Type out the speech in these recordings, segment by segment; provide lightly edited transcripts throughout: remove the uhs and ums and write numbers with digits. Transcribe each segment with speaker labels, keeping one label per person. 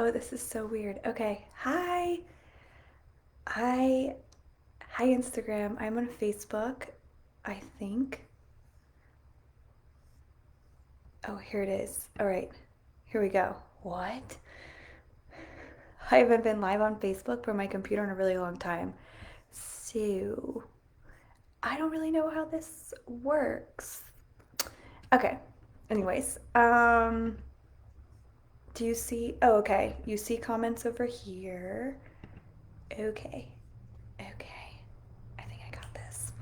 Speaker 1: Oh, this is so weird. Okay. Hi. Hi. Hi, Instagram. I'm on Facebook, I think. Oh, here it is. All right. Here we go. What? I haven't been live on Facebook for my computer in a really long time. So, I don't really know how this works. Okay. Anyways, do you see? Oh, okay. You see comments over here. Okay. Okay. I think I got this.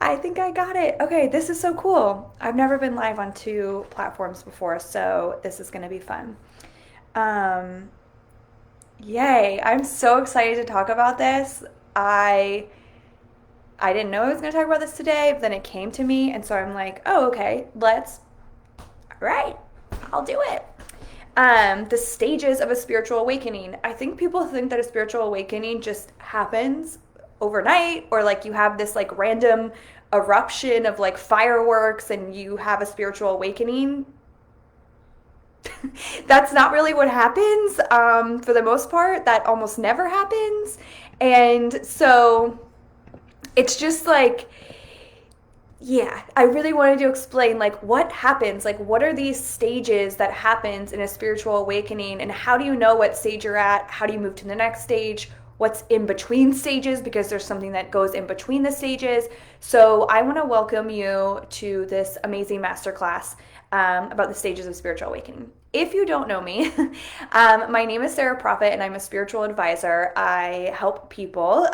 Speaker 1: I think I got it. Okay, this is so cool. I've never been live on two platforms before, so this is going to be fun. Um, Yay. I'm so excited to talk about this. I I didn't know I was going to talk about this today, but then it came to me, and so I'm like, "Oh, okay. All right. I'll do it." The stages of a spiritual awakening. I think people think that a spiritual awakening just happens overnight, or like you have this like random eruption of like fireworks and you have a spiritual awakening. That's not really what happens. For the most part, that almost never happens. And so it's just like, yeah, I really wanted to explain like what happens, like what are these stages that happens in a spiritual awakening, and how do you know what stage you're at? How do you move to the next stage? What's in between stages, because there's something that goes in between the stages. So I want to welcome you to this amazing masterclass about the stages of spiritual awakening. If you don't know me, my name is Sarah Proffit, and I'm a spiritual advisor. I help people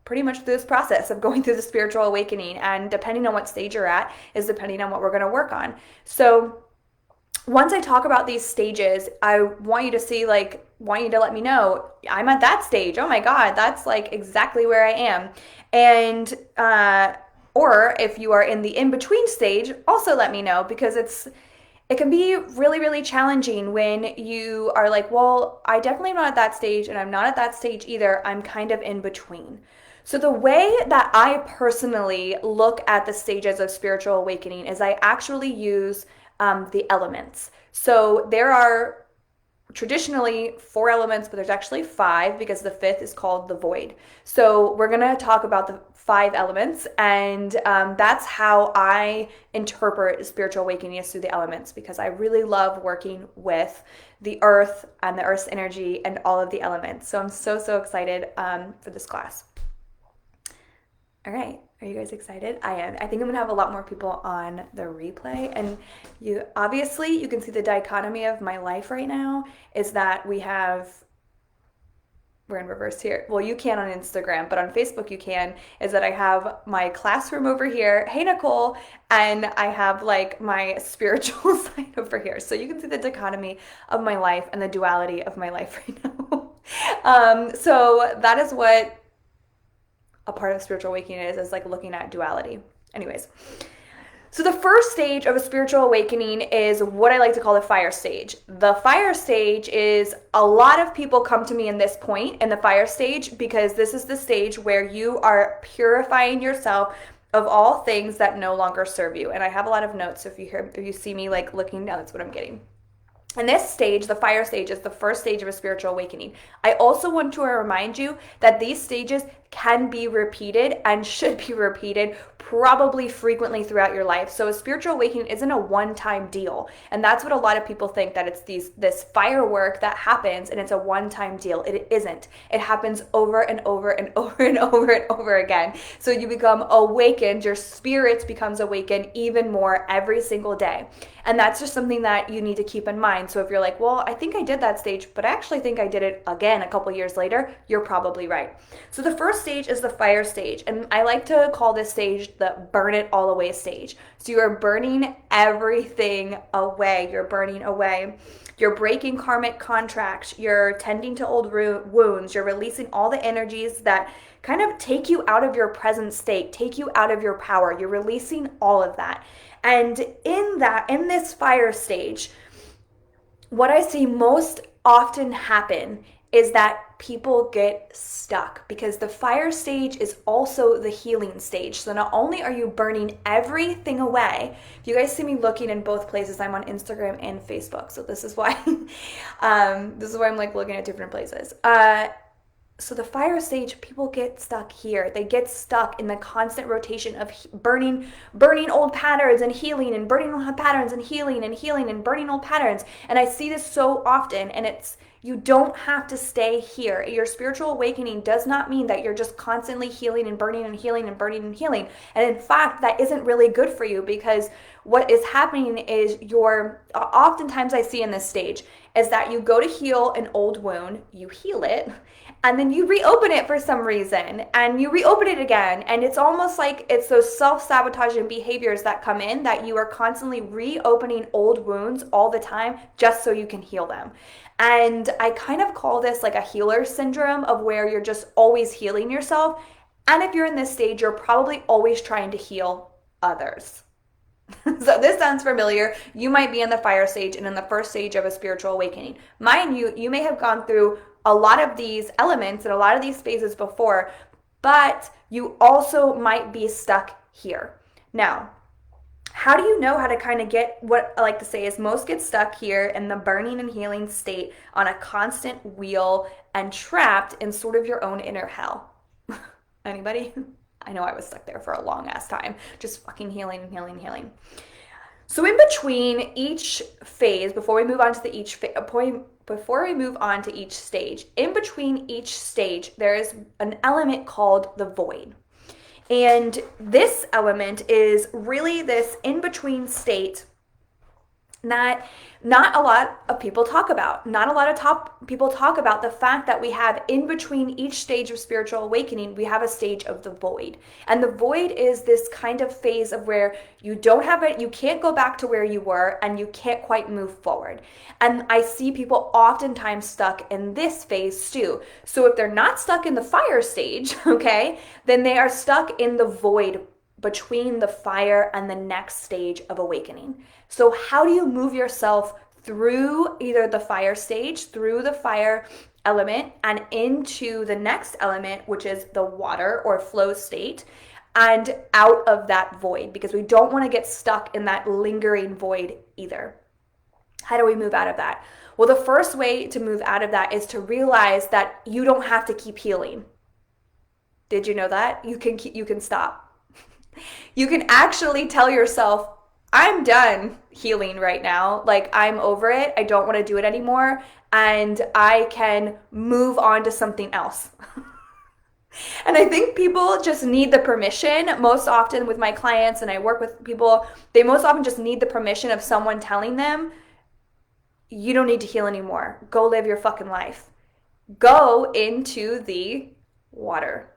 Speaker 1: pretty much through this process of going through the spiritual awakening. And depending on what stage you're at, is depending on what we're going to work on. So once I talk about these stages, I want you to see, like, want you to let me know I'm at that stage. Oh my God, that's like exactly where I am. And, or if you are in the in between stage, also let me know, because it can be really, really challenging when you are like, well, I definitely am not at that stage and I'm not at that stage either. I'm kind of in between. So, the way that I personally look at the stages of spiritual awakening is I actually use the elements. So, there are traditionally four elements, but there's actually five, because the fifth is called the void. So we're going to talk about the five elements, and that's how I interpret spiritual awakening, is through the elements, because I really love working with the earth and the earth's energy and all of the elements. So I'm so, so excited for this class. All right. Are you guys excited? I am. I think I'm gonna have a lot more people on the replay. And you obviously you can see the dichotomy of my life right now is that we're in reverse here. Well, you can on Instagram, but on Facebook you can, is that I have my classroom over here. Hey Nicole, and I have like my spiritual side over here. So you can see the dichotomy of my life and the duality of my life right now. So that is what a part of spiritual awakening is like looking at duality. Anyways, so the first stage of a spiritual awakening is what I like to call the fire stage. The fire stage is, a lot of people come to me in this point in the fire stage, because this is the stage where you are purifying yourself of all things that no longer serve you. And I have a lot of notes, so if you see me like looking down, that's what I'm getting. And this stage, the fire stage, is the first stage of a spiritual awakening. I also want to remind you that these stages can be repeated and should be repeated probably frequently throughout your life. So a spiritual awakening isn't a one-time deal. And that's what a lot of people think, that it's this firework that happens and it's a one-time deal. It isn't. It happens over and over and over and over and over again. So you become awakened, your spirit becomes awakened even more every single day. And that's just something that you need to keep in mind. So if you're like, well, I think I did that stage, but I actually think I did it again a couple years later, you're probably right. So the first stage is the fire stage. And I like to call this stage the burn it all away stage. So you are burning everything away. You're burning away. You're breaking karmic contracts. You're tending to old wounds. You're releasing all the energies that kind of take you out of your present state, take you out of your power. You're releasing all of that. And in this fire stage, what I see most often happen is that people get stuck, because the fire stage is also the healing stage. So not only are you burning everything away, if you guys see me looking in both places, I'm on Instagram and Facebook. So this is why, this is why I'm like looking at different places. So the fire stage, people get stuck here. They get stuck in the constant rotation of burning old patterns and healing, and burning old patterns and healing and healing and burning old patterns. And I see this so often, and you don't have to stay here. Your spiritual awakening does not mean that you're just constantly healing and burning and healing and burning and healing. And in fact, that isn't really good for you, because what is happening is oftentimes I see in this stage is that you go to heal an old wound, you heal it, and then you reopen it for some reason, and you reopen it again. And it's almost like it's those self-sabotaging behaviors that come in, that you are constantly reopening old wounds all the time just so you can heal them. And I kind of call this like a healer syndrome, of where you're just always healing yourself. And if you're in this stage, you're probably always trying to heal others. So this sounds familiar. You might be in the fire stage and in the first stage of a spiritual awakening. Mind you, you may have gone through a lot of these elements and a lot of these phases before, but you also might be stuck here. Now, how do you know how to kind of get, what I like to say is, most get stuck here in the burning and healing state on a constant wheel and trapped in sort of your own inner hell. Anybody? I know I was stuck there for a long ass time, just fucking healing and healing and healing. So in between each phase, before we move on to each stage, in between each stage, there is an element called the void. And this element is really this in-between state that not a lot of people talk about. Not a lot of people talk about the fact that we have, in between each stage of spiritual awakening, we have a stage of the void. And the void is this kind of phase of where you don't have it, you can't go back to where you were, and you can't quite move forward. And I see people oftentimes stuck in this phase too. So if they're not stuck in the fire stage, okay, then they are stuck in the void between the fire and the next stage of awakening. So how do you move yourself through either the fire stage, through the fire element, and into the next element, which is the water or flow state, and out of that void? Because we don't want to get stuck in that lingering void either. How do we move out of that? Well, the first way to move out of that is to realize that you don't have to keep healing. Did you know that? You can stop. You can actually tell yourself, I'm done healing right now. Like, I'm over it. I don't want to do it anymore. And I can move on to something else. And I think people just need the permission. Most often with my clients, and I work with people, they most often just need the permission of someone telling them, you don't need to heal anymore. Go live your fucking life. Go into the water.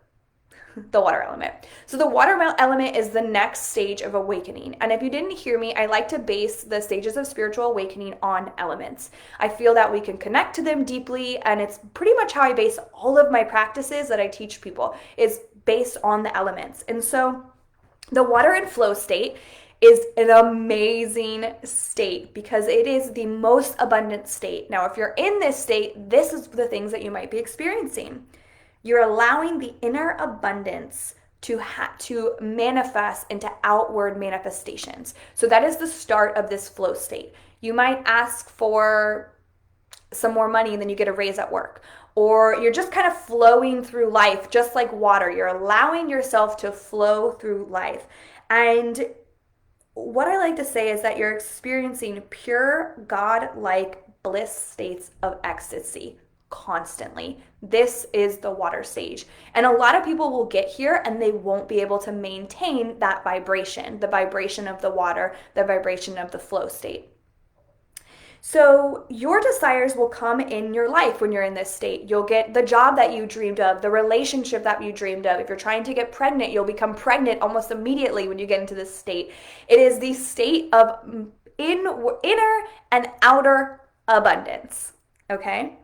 Speaker 1: The water element. So the water element is the next stage of awakening. And if you didn't hear me, I like to base the stages of spiritual awakening on elements. I feel that we can connect to them deeply, and it's pretty much how I base all of my practices that I teach people, is based on the elements. And so the water and flow state is an amazing state because it is the most abundant state. Now, if you're in this state, this is the things that you might be experiencing. You're allowing the inner abundance to manifest into outward manifestations. So that is the start of this flow state. You might ask for some more money and then you get a raise at work. Or you're just kind of flowing through life, just like water. You're allowing yourself to flow through life. And what I like to say is that you're experiencing pure God-like bliss states of ecstasy constantly. This is the water stage. And a lot of people will get here and they won't be able to maintain that vibration, the vibration of the water, the vibration of the flow state. So your desires will come in your life when you're in this state. You'll get the job that you dreamed of, the relationship that you dreamed of. If you're trying to get pregnant, you'll become pregnant almost immediately when you get into this state. It is the state of inner and outer abundance, okay?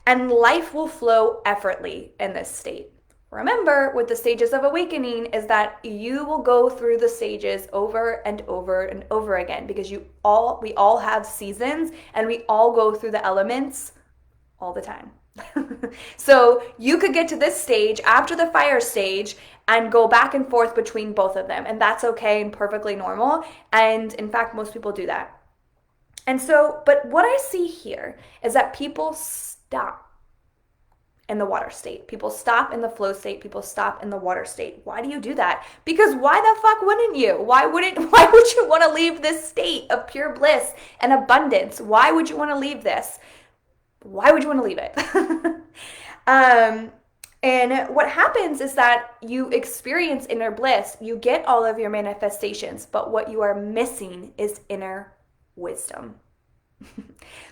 Speaker 1: And life will flow effortlessly in this state. Remember, with the stages of awakening is that you will go through the stages over and over and over again because we all have seasons and we all go through the elements all the time. So you could get to this stage after the fire stage and go back and forth between both of them. And that's okay and perfectly normal. And in fact, most people do that. And so, but what I see here is that people stop in the water state. People stop in the flow state. People stop in the water state. Why do you do that? Because why the fuck wouldn't you? Why would you want to leave this state of pure bliss and abundance? Why would you want to leave this? Why would you want to leave it? And what happens is that you experience inner bliss. You get all of your manifestations, but what you are missing is inner wisdom.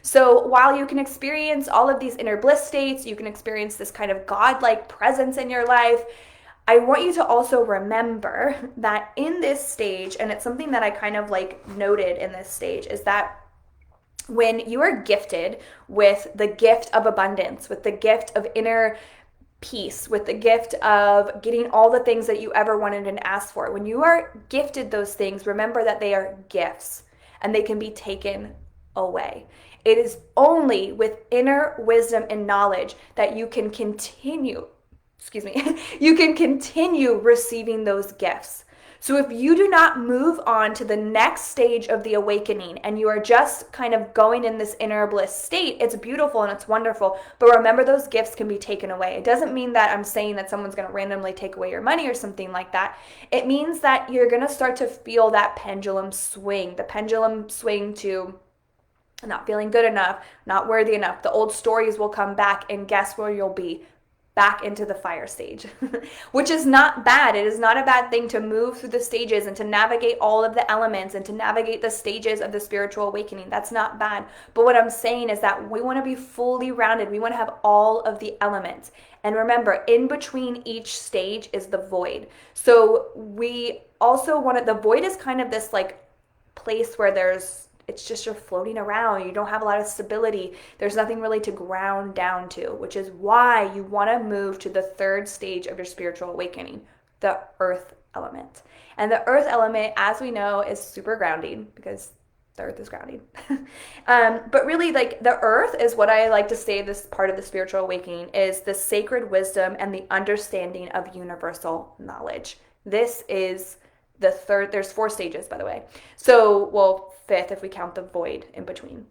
Speaker 1: So while you can experience all of these inner bliss states, you can experience this kind of godlike presence in your life, I want you to also remember that in this stage, and it's something that I kind of like noted in this stage, is that when you are gifted with the gift of abundance, with the gift of inner peace, with the gift of getting all the things that you ever wanted and asked for, when you are gifted those things, remember that they are gifts and they can be taken away. It is only with inner wisdom and knowledge that you can continue, you can continue receiving those gifts. So if you do not move on to the next stage of the awakening and you are just kind of going in this inner bliss state, it's beautiful and it's wonderful, but remember those gifts can be taken away. It doesn't mean that I'm saying that someone's going to randomly take away your money or something like that. It means that you're going to start to feel that pendulum swing, the pendulum swing to not feeling good enough, not worthy enough. The old stories will come back, and guess where you'll be? Back into the fire stage, which is not bad. It is not a bad thing to move through the stages and to navigate all of the elements and to navigate the stages of the spiritual awakening. That's not bad. But what I'm saying is that we want to be fully rounded. We want to have all of the elements. And remember, in between each stage is the void. So we also want to, the void is kind of this like place where it's just you're floating around. You don't have a lot of stability. There's nothing really to ground down to, which is why you want to move to the third stage of your spiritual awakening, the earth element. And the earth element, as we know, is super grounding because the earth is grounding. But really, like, the earth is what I like to say, this part of the spiritual awakening is the sacred wisdom and the understanding of universal knowledge. This is the third. There's 4 stages, by the way. So, well, 5th if we count the void in between.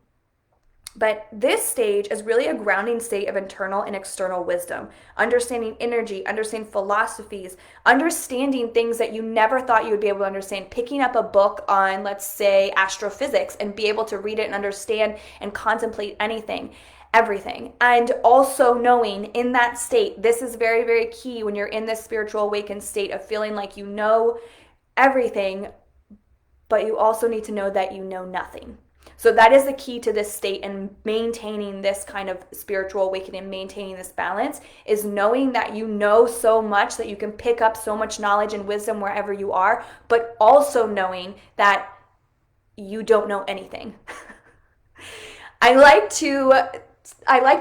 Speaker 1: But this stage is really a grounding state of internal and external wisdom, understanding energy, understanding philosophies, understanding things that you never thought you would be able to understand, picking up a book on, let's say, astrophysics and be able to read it and understand and contemplate everything. And also knowing in that state, this is very, very key when you're in this spiritual awakened state of feeling like you know everything, but you also need to know that you know nothing. So that is the key to this state and maintaining this kind of spiritual awakening, maintaining this balance, is knowing that you know so much that you can pick up so much knowledge and wisdom wherever you are, but also knowing that you don't know anything. I like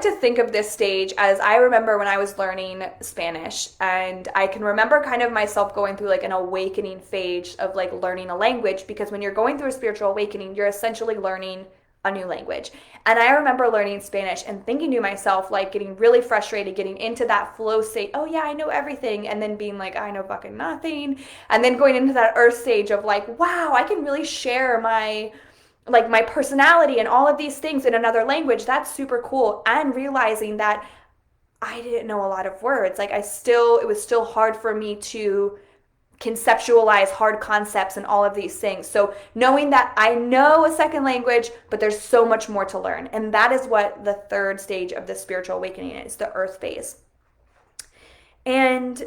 Speaker 1: to think of this stage as, I remember when I was learning Spanish, and I can remember kind of myself going through like an awakening phase of like learning a language, because when you're going through a spiritual awakening, you're essentially learning a new language. And I remember learning Spanish and thinking to myself, like getting really frustrated, getting into that flow state, oh yeah, I know everything, and then being like, I know fucking nothing, and then going into that earth stage of like, wow, I can really share my personality and all of these things in another language. That's super cool. And realizing that I didn't know a lot of words. Like it was still hard for me to conceptualize hard concepts and all of these things. So knowing that I know a second language, but there's so much more to learn. And that is what the third stage of the spiritual awakening is, the earth phase. And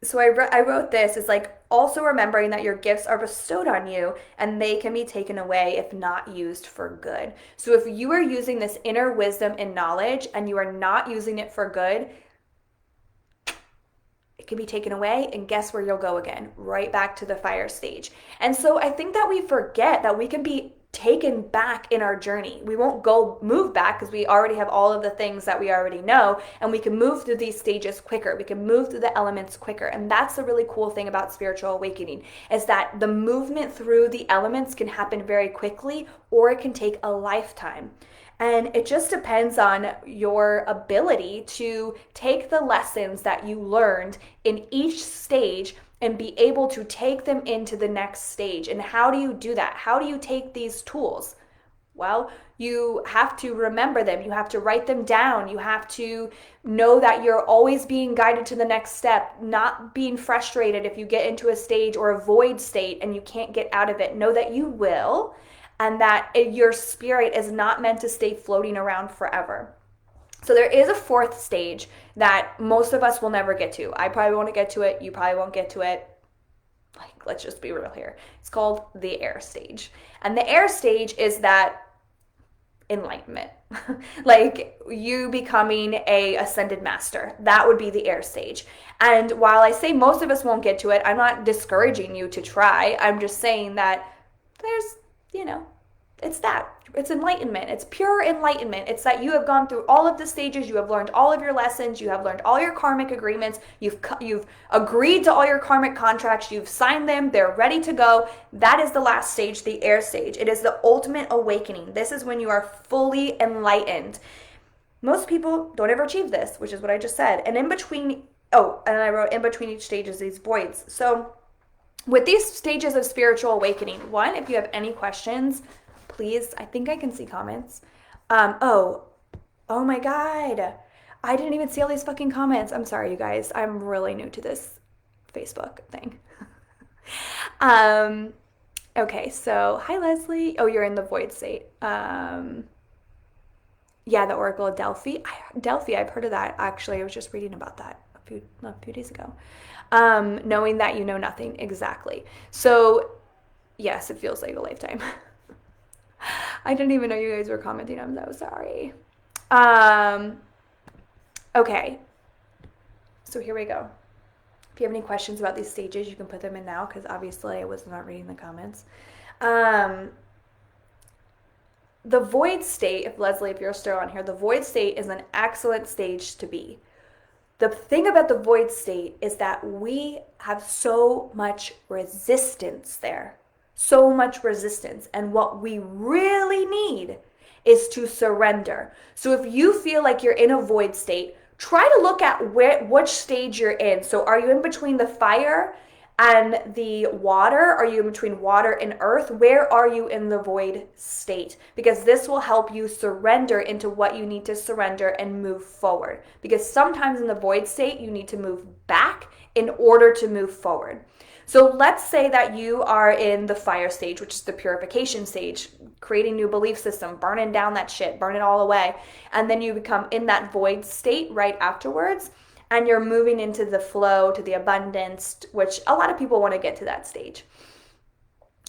Speaker 1: so I wrote this, is like also remembering that your gifts are bestowed on you and they can be taken away if not used for good. So if you are using this inner wisdom and knowledge and you are not using it for good, it can be taken away, and guess where you'll go again? Right back to the fire stage. And so I think that we forget that we can be taken back in our journey. We won't move back because we already have all of the things that we already know, and we can move through these stages quicker. We can move through the elements quicker. And that's the really cool thing about spiritual awakening, is that the movement through the elements can happen very quickly, or it can take a lifetime. And it just depends on your ability to take the lessons that you learned in each stage and be able to take them into the next stage. And how do you do that? How do you take these tools? Well, you have to remember them. You have to write them down. You have to know that you're always being guided to the next step, not being frustrated if you get into a stage or a void state and you can't get out of it. Know that you will, and that your spirit is not meant to stay floating around forever. So there is a fourth stage that most of us will never get to. I probably won't get to it. You probably won't get to it. Like, let's just be real here. It's called the air stage. And the air stage is that enlightenment. Like you becoming a ascended master. That would be the air stage. And while I say most of us won't get to it, I'm not discouraging you to try. I'm just saying that there's, it's that. It's enlightenment. It's pure enlightenment. It's that you have gone through all of the stages. You have learned all of your lessons. You have learned all your karmic agreements. You've agreed to all your karmic contracts. You've signed them. They're ready to go. That is the last stage, the air stage. It is the ultimate awakening. This is when you are fully enlightened. Most people don't ever achieve this, which is what I just said. And in between, and I wrote in between each stage is these voids. So with these stages of spiritual awakening, one, if you have any questions, please, I think I can see comments. Oh my God. I didn't even see all these fucking comments. I'm sorry, you guys. I'm really new to this Facebook thing. Okay, so hi, Leslie. Oh, you're in the void state. Yeah, the Oracle of Delphi. Delphi, I've heard of that. Actually, I was just reading about that a few days ago. Knowing that you know nothing. Exactly. So, yes, it feels like a lifetime. I didn't even know you guys were commenting. I'm so sorry. Okay. So here we go. If you have any questions about these stages, you can put them in now because obviously I was not reading the comments. The void state, if you're still on here, the void state is an excellent stage to be. The thing about the void state is that we have so much resistance there. So much resistance. And what we really need is to surrender. So if you feel like you're in a void state, try to look at which stage you're in. So are you in between the fire and the water? Are you in between water and earth? Where are you in the void state? Because this will help you surrender into what you need to surrender and move forward. Because sometimes in the void state, you need to move back in order to move forward. So let's say that you are in the fire stage, which is the purification stage, creating new belief system, burning down that shit, burn it all away. And then you become in that void state right afterwards. And you're moving into the flow, to the abundance, which a lot of people want to get to that stage.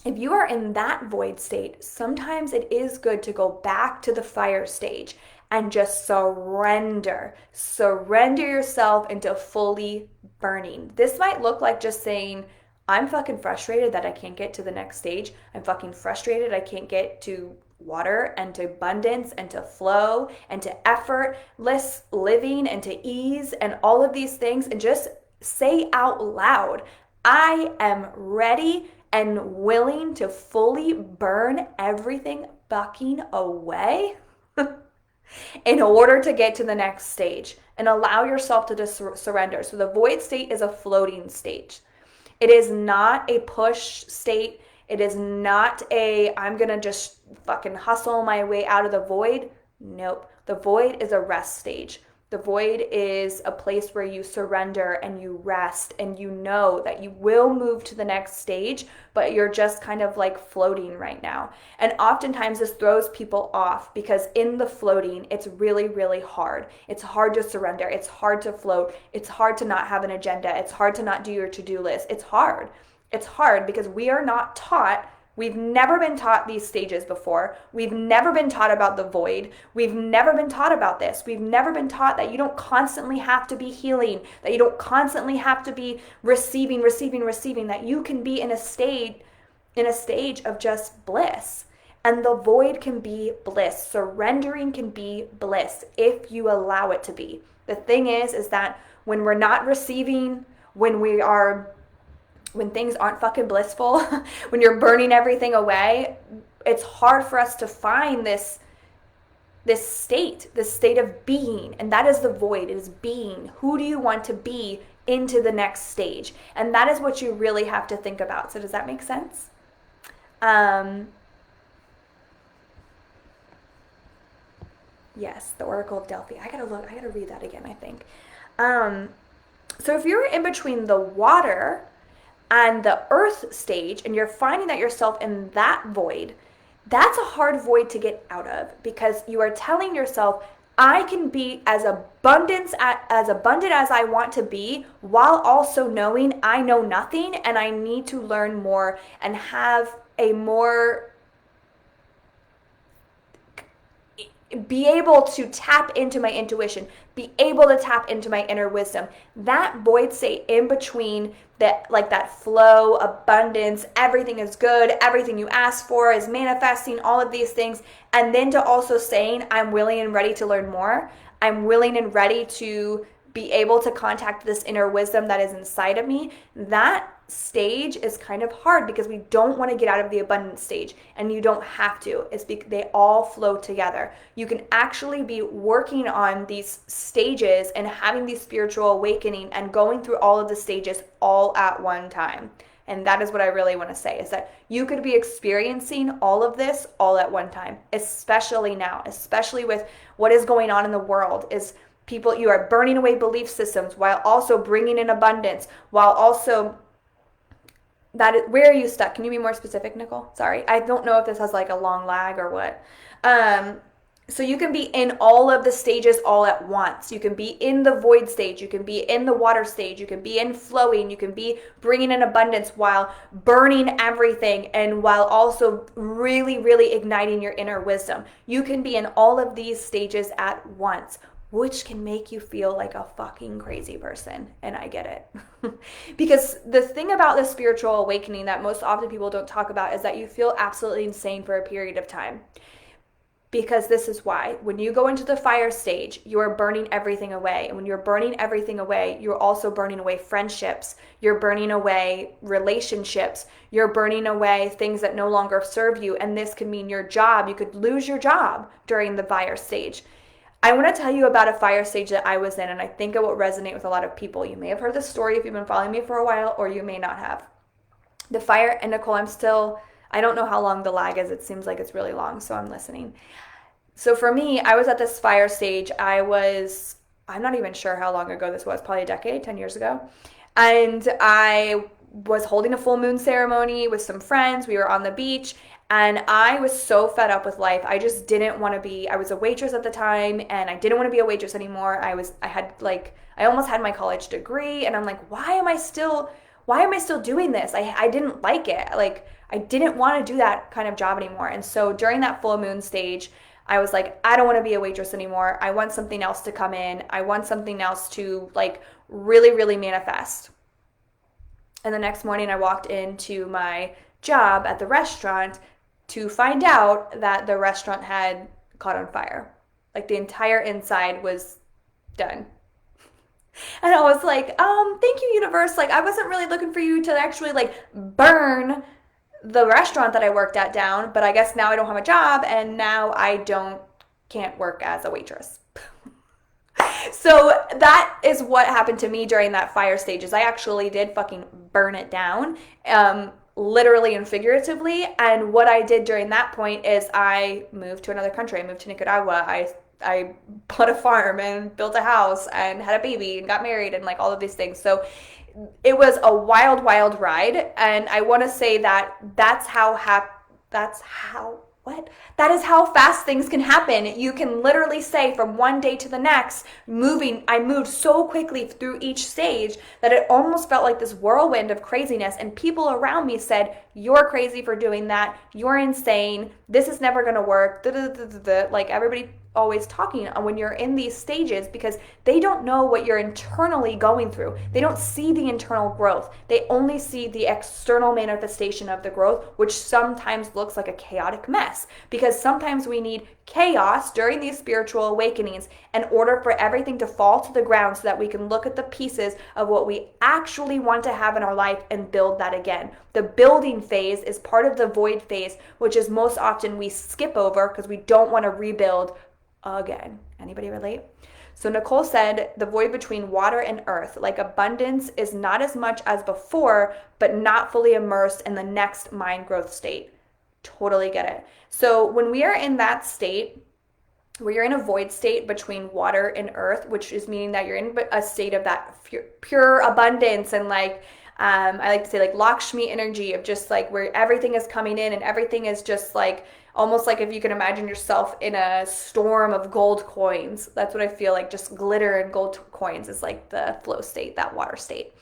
Speaker 1: If you are in that void state, sometimes it is good to go back to the fire stage and just surrender. Surrender yourself into fully burning. This might look like just saying, I'm fucking frustrated that I can't get to the next stage. I'm fucking frustrated I can't get to water and to abundance and to flow and to effortless living and to ease and all of these things, and just say out loud, I am ready and willing to fully burn everything fucking away in order to get to the next stage, and allow yourself to just surrender. So the void state is a floating stage. It is not a push state. It is not I'm going to just fucking hustle my way out of the void. Nope. The void is a rest stage. The void is a place where you surrender and you rest, and you know that you will move to the next stage, but you're just kind of like floating right now. And oftentimes this throws people off because in the floating, it's really, really hard. It's hard to surrender. It's hard to float. It's hard to not have an agenda. It's hard to not do your to-do list. It's hard. It's hard because we are not taught. We've never been taught these stages before. We've never been taught about the void. We've never been taught about this. We've never been taught that you don't constantly have to be healing, that you don't constantly have to be receiving, that you can be in a stage of just bliss. And the void can be bliss. Surrendering can be bliss if you allow it to be. The thing is that when we're not receiving, when things aren't fucking blissful, when you're burning everything away, it's hard for us to find this this state of being, and that is the void. It is being. Who do you want to be into the next stage? And that is what you really have to think about. So does that make sense? Um, yes, the Oracle of Delphi. I gotta read that again, I think. Um, so if you're in between the water and the earth stage and you're finding that yourself in that void, that's a hard void to get out of, because you are telling yourself, I can be as abundant as I want to be, while also knowing I know nothing and I need to learn more and have a more, be able to tap into my intuition, be able to tap into my inner wisdom. That void state in between, that like that flow, abundance, everything is good, everything you ask for is manifesting, all of these things. And then to also saying, I'm willing and ready to learn more. I'm willing and ready to be able to contact this inner wisdom that is inside of me. That stage is kind of hard because we don't want to get out of the abundance stage, and you don't have to. They all flow together. You can actually be working on these stages and having these spiritual awakening and going through all of the stages all at one time. And that is what I really want to say, is that you could be experiencing all of this all at one time, especially now, especially with what is going on in the world. Is people, you are burning away belief systems while also bringing in abundance, while also where are you stuck? Can you be more specific, Nicole? Sorry, I don't know if this has like a long lag or what. So you can be in all of the stages all at once. You can be in the void stage. You can be in the water stage. You can be in flowing. You can be bringing in abundance while burning everything, and while also really, really igniting your inner wisdom. You can be in all of these stages at once, which can make you feel like a fucking crazy person. And I get it. Because the thing about the spiritual awakening that most often people don't talk about is that you feel absolutely insane for a period of time. Because this is why. When you go into the fire stage, you are burning everything away. And when you're burning everything away, you're also burning away friendships. You're burning away relationships. You're burning away things that no longer serve you. And this could mean your job. You could lose your job during the fire stage. I want to tell you about a fire stage that I was in, and I think it will resonate with a lot of people. You may have heard this story if you've been following me for a while, or you may not have. The fire, and Nicole, I don't know how long the lag is. It seems like it's really long, so I'm listening. So for me, I was at this fire stage. I'm not even sure how long ago this was, probably a decade, 10 years ago. And I was holding a full moon ceremony with some friends. We were on the beach. And I was so fed up with life. I just didn't want to be, I was a waitress at the time, and I didn't want to be a waitress anymore. I almost had my college degree, and I'm like, why am I still doing this? I didn't like it. Like, I didn't want to do that kind of job anymore. And so during that full moon stage, I was like, I don't want to be a waitress anymore. I want something else to come in. I want something else to like really, really manifest. And the next morning I walked into my job at the restaurant to find out that the restaurant had caught on fire. Like, the entire inside was done. And I was like, thank you, universe. Like, I wasn't really looking for you to actually like burn the restaurant that I worked at down, but I guess now I don't have a job, and now can't work as a waitress. So that is what happened to me during that fire stage, is I actually did fucking burn it down. Literally and figuratively. And what I did during that point is I moved to another country. I moved to Nicaragua. I bought a farm and built a house and had a baby and got married and like all of these things. So it was a wild, wild ride. And I want to say that that is how fast things can happen. You can literally say from one day to the next, I moved so quickly through each stage that it almost felt like this whirlwind of craziness. And people around me said, you're crazy for doing that. You're insane. This is never going to work. Like, everybody always talking when you're in these stages, because they don't know what you're internally going through. They don't see the internal growth. They only see the external manifestation of the growth, which sometimes looks like a chaotic mess, because sometimes we need chaos during these spiritual awakenings in order for everything to fall to the ground, so that we can look at the pieces of what we actually want to have in our life and build that again. The building phase is part of the void phase, which is most often we skip over because we don't want to rebuild again. Anybody relate? So Nicole said, the void between water and earth, like abundance, is not as much as before, but not fully immersed in the next mind growth state. Totally get it. So when we are in that state, where you're in a void state between water and earth, which is meaning that you're in a state of that pure abundance and like, I like to say like Lakshmi energy of just like where everything is coming in and everything is just like almost like if you can imagine yourself in a storm of gold coins. That's what I feel like, just glitter and gold coins is like the flow state, that water state.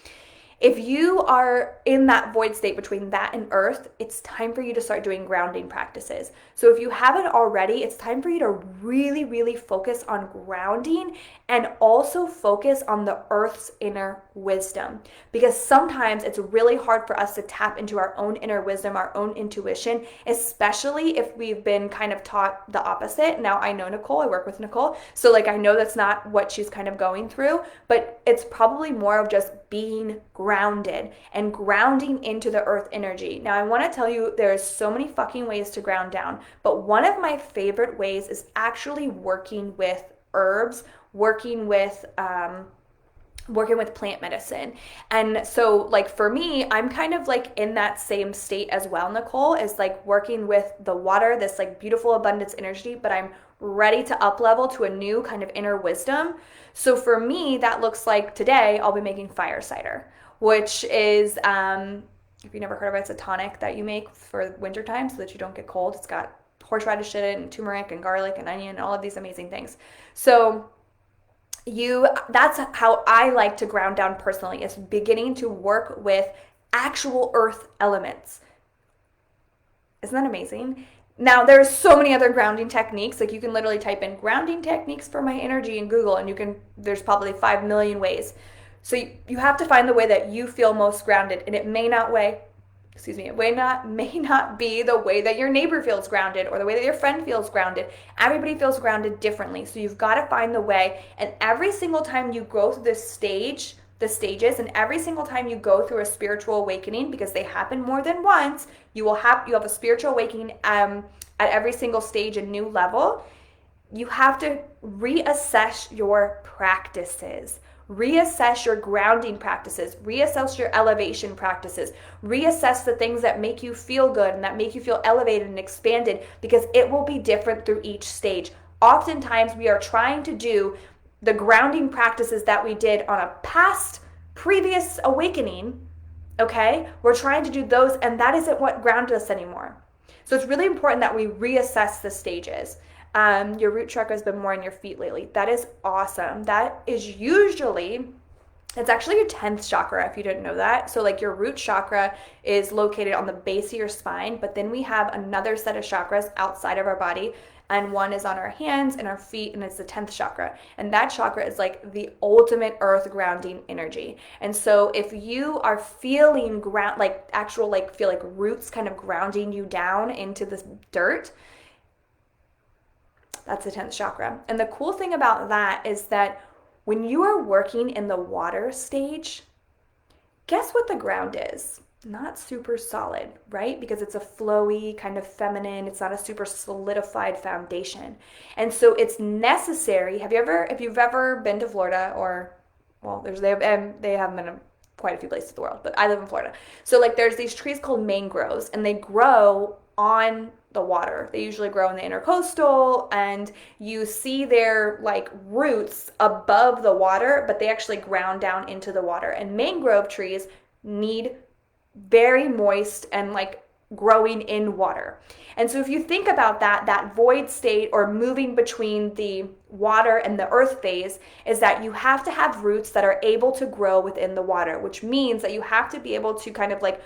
Speaker 1: If you are in that void state between that and earth, it's time for you to start doing grounding practices. So if you haven't already, it's time for you to really, really focus on grounding and also focus on the earth's inner wisdom. Because sometimes it's really hard for us to tap into our own inner wisdom, our own intuition, especially if we've been kind of taught the opposite. Now I know Nicole, I work with Nicole, so like I know that's not what she's kind of going through, but it's probably more of just being grounded and grounding into the earth energy. Now, I want to tell you there's so many fucking ways to ground down, but one of my favorite ways is actually working with herbs, working with plant medicine. And so like for me, I'm kind of like in that same state as well, Nicole, is like working with the water, this like beautiful abundance energy, but I'm ready to up level to a new kind of inner wisdom. So for me, that looks like today I'll be making fire cider, which is, if you've never heard of it, it's a tonic that you make for wintertime so that you don't get cold. It's got horseradish in it and turmeric and garlic and onion and all of these amazing things. So that's how I like to ground down personally, is beginning to work with actual earth elements. Isn't that amazing? Now, there's so many other grounding techniques. Like you can literally type in grounding techniques for my energy in Google and there's probably 5 million ways. So you have to find the way that you feel most grounded, and it may not be the way that your neighbor feels grounded or the way that your friend feels grounded. Everybody feels grounded differently. So you've got to find the way, and every single time you go through the stages, and every single time you go through a spiritual awakening, because they happen more than once, you have a spiritual awakening at every single stage, a new level. You have to reassess your practices. Reassess your grounding practices, reassess your elevation practices, reassess the things that make you feel good and that make you feel elevated and expanded, because it will be different through each stage. Oftentimes we are trying to do the grounding practices that we did on a previous awakening, okay? We're trying to do those, and that isn't what grounded us anymore. So it's really important that we reassess the stages. Your root chakra has been more in your feet lately. That is awesome. It's actually your 10th chakra, if you didn't know that. So like your root chakra is located on the base of your spine, but then we have another set of chakras outside of our body, and one is on our hands and our feet, and it's the 10th chakra. And that chakra is like the ultimate earth grounding energy. And so if you are feeling feel like roots kind of grounding you down into this dirt, that's the 10th chakra. And the cool thing about that is that when you are working in the water stage, guess what the ground is? Not super solid, right? Because it's a flowy, kind of feminine, it's not a super solidified foundation. And so it's necessary. If you've ever been to Florida, or, well, they haven't been in quite a few places in the world, but I live in Florida. So like there's these trees called mangroves, and they grow on the water. They usually grow in the intercoastal, and you see their like roots above the water, but they actually ground down into the water. And mangrove trees need very moist and like growing in water. And so if you think about that void state or moving between the water and the earth phase, is that you have to have roots that are able to grow within the water, which means that you have to be able to kind of like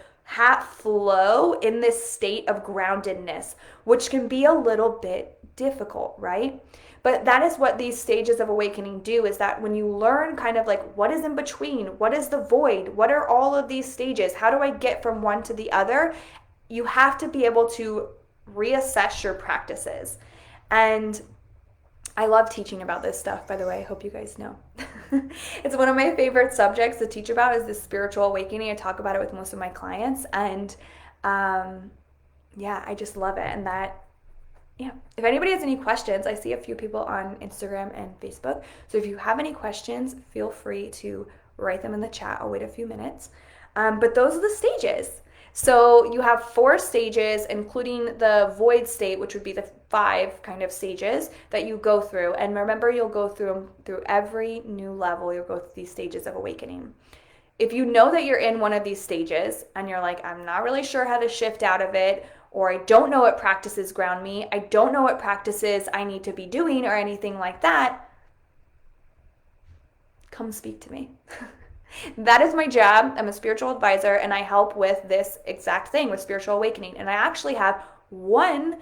Speaker 1: flow in this state of groundedness, which can be a little bit difficult, right? But that is what these stages of awakening do, is that when you learn kind of like what is in between, what is the void, what are all of these stages, how do I get from one to the other, you have to be able to reassess your practices. And I love teaching about this stuff, by the way. I hope you guys know. It's one of my favorite subjects to teach about, is the spiritual awakening. I talk about it with most of my clients, and yeah, I just love it. And that Yeah. If anybody has any questions, I see a few people on Instagram and Facebook. So if you have any questions, feel free to write them in the chat. I'll wait a few minutes. But those are the stages. So you have 4 stages, including the void state, which would be the 5 kind of stages that you go through. And remember, you'll go through them through every new level. You'll go through these stages of awakening. If you know that you're in one of these stages and you're like, I'm not really sure how to shift out of it, or I don't know what practices ground me, I don't know what practices I need to be doing, or anything like that, come speak to me. That is my job. I'm a spiritual advisor and I help with this exact thing, with spiritual awakening. And I actually have one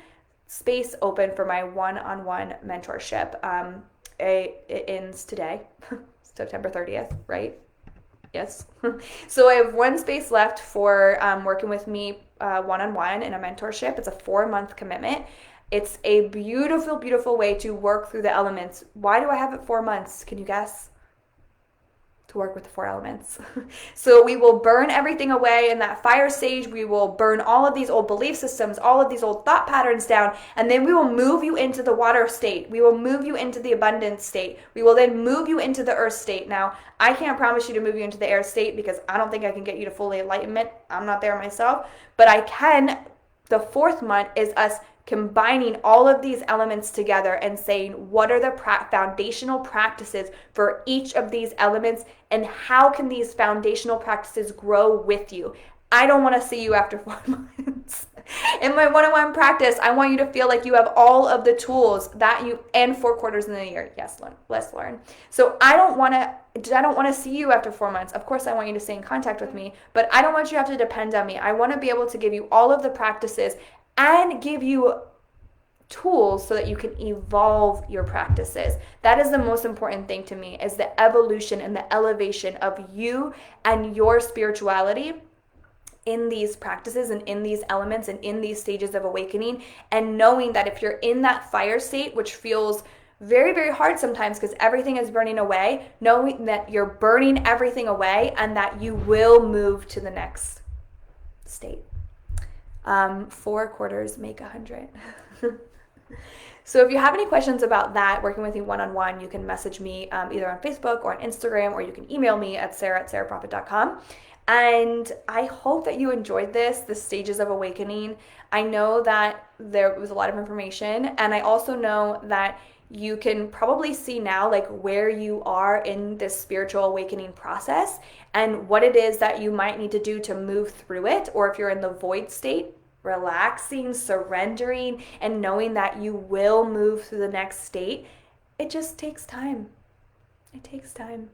Speaker 1: space open for my one-on-one mentorship. It ends today, September 30th, right? Yes. So I have one space left for working with me one-on-one in a mentorship. It's a 4-month commitment. It's a beautiful, beautiful way to work through the elements. Why do I have it 4 months? Can you guess? To work with the 4 elements. So we will burn everything away in that fire stage. We will burn all of these old belief systems, all of these old thought patterns down, and then we will move you into the water state. We will move you into the abundance state. We will then move you into the earth state. Now, I can't promise you to move you into the air state because I don't think I can get you to fully enlightenment. I'm not there myself, but I can. The 4th month is us combining all of these elements together and saying, what are the foundational practices for each of these elements, and how can these foundational practices grow with you? I don't want to see you after 4 months. In my one-on-one practice, I want you to feel like you have all of the tools that you, and 4 quarters in the year. Yes, let's learn. So I don't want to see you after 4 months. Of course, I want you to stay in contact with me, but I don't want you to have to depend on me. I want to be able to give you all of the practices and give you tools so that you can evolve your practices. That is the most important thing to me, is the evolution and the elevation of you and your spirituality in these practices and in these elements and in these stages of awakening, and knowing that if you're in that fire state, which feels very, very hard sometimes because everything is burning away, knowing that you're burning everything away and that you will move to the next state. 4 quarters make 100. So if you have any questions about that, working with me one-on-one, you can message me either on Facebook or on Instagram, or you can email me at sarah@sarahproffit.com. And I hope that you enjoyed the stages of awakening. I know that there was a lot of information, and I also know that you can probably see now like where you are in this spiritual awakening process and what it is that you might need to do to move through it, or if you're in the void state, relaxing, surrendering, and knowing that you will move through the next state. It just takes time. It takes time.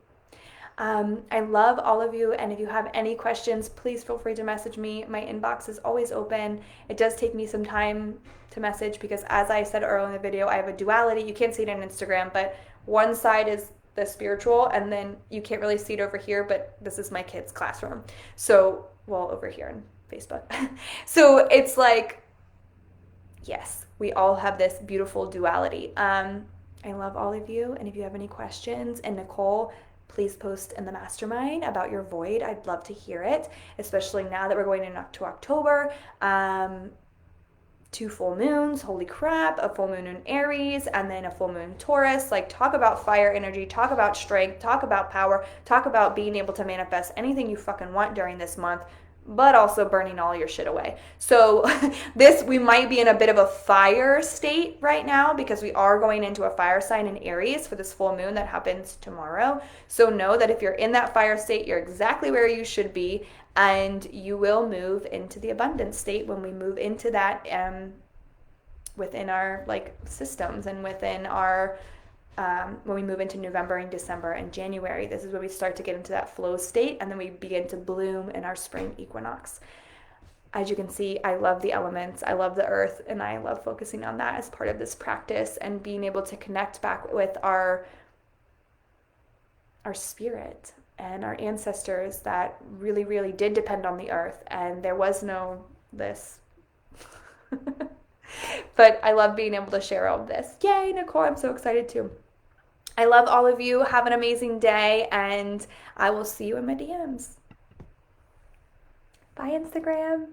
Speaker 1: I love all of you, and if you have any questions, please feel free to message me. My inbox is always open. It does take me some time to message because, as I said earlier in the video, I have a duality. You can't see it on Instagram, but one side is the spiritual, and then you can't really see it over here, but this is my kids' classroom. So, well, over here on Facebook. So it's like, yes, we all have this beautiful duality. I love all of you, and if you have any questions, and Nicole, please post in the mastermind about your void. I'd love to hear it, especially now that we're going into October. 2 full moons, holy crap, a full moon in Aries, and then a full moon in Taurus. Like, talk about fire energy, talk about strength, talk about power, talk about being able to manifest anything you fucking want during this month, but also burning all your shit away. So we might be in a bit of a fire state right now because we are going into a fire sign in Aries for this full moon that happens tomorrow. So know that if you're in that fire state, you're exactly where you should be, and you will move into the abundance state when we move into that within our like systems and within our when we move into November and December and January. This is when we start to get into that flow state, and then we begin to bloom in our spring equinox. As you can see, I love the elements, I love the earth, and I love focusing on that as part of this practice and being able to connect back with our spirit and our ancestors that really, really did depend on the earth, and there was no this. But I love being able to share all of this. Yay, Nicole, I'm so excited too. I love all of you. Have an amazing day, and I will see you in my DMs. Bye, Instagram.